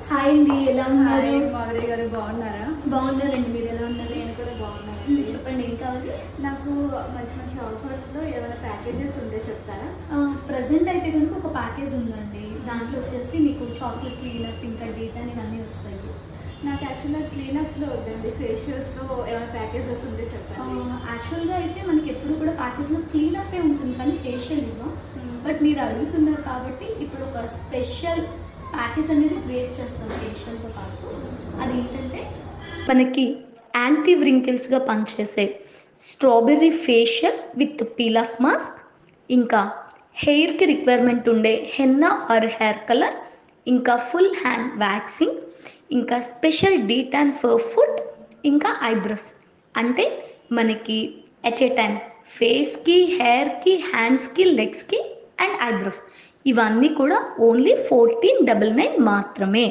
Hi అండి, ఎలా ఉన్నారు? మాధురి గారు బాగున్నారా? బాగున్నారండి, మీరు ఎలా ఉన్నారు? నేను కూడా బాగున్నాను. చెప్పండి, ఏం కావాలి? నాకు మంచి మంచి ఆఫర్స్ లో ఏమైనా ప్యాకేజెస్ ఉంటే చెప్తారా? ప్రజెంట్ అయితే కనుక ఒక ప్యాకేజ్ ఉందండి. దాంట్లో వచ్చేసి మీకు చాక్లెట్ క్లీనప్ ఇంకా డీటాన్ ఇవన్నీ వస్తాయి. నాకు యాక్చువల్గా క్లీనప్స్ లో వద్దండి, ఫేషియల్స్ లో ఏమైనా ప్యాకేజెస్ ఉంటే చెప్పండి. యాక్చువల్గా అయితే మనకి ఎప్పుడు కూడా ప్యాకేజ్లో క్లీనప్పే ఉంటుంది, కానీ ఫేషియల్ ఇవ్వం. బట్ మీరు అడుగుతున్నారు కాబట్టి ఇప్పుడు ఒక స్పెషల్ ప్యాకేజ్ అనేది క్రియేట్ చేస్తాం ఫేషియల్తో పాటు. అది ఏంటంటే మనకి యాంటీ వ్రింకిల్స్గా పనిచేసే strawberry facial with peel off mask, ఇంకా హెయిర్కి రిక్వైర్మెంట్ ఉండే హెన్నా ఆర్ హెయిర్ కలర్, ఇంకా ఫుల్ హ్యాండ్ వ్యాక్సింగ్, ఇంకా స్పెషల్ డీటాన్ ఫర్ ఫుట్, ఇంకా ఐబ్రోస్. అంటే మనకి ఎట్ ఏ టైం ఫేస్కి, హెయిర్కి, హ్యాండ్స్కి, లెగ్స్కి అండ్ ఐబ్రోస్ ఇవన్నీ కూడా ఓన్లీ 1499 మాత్రమే.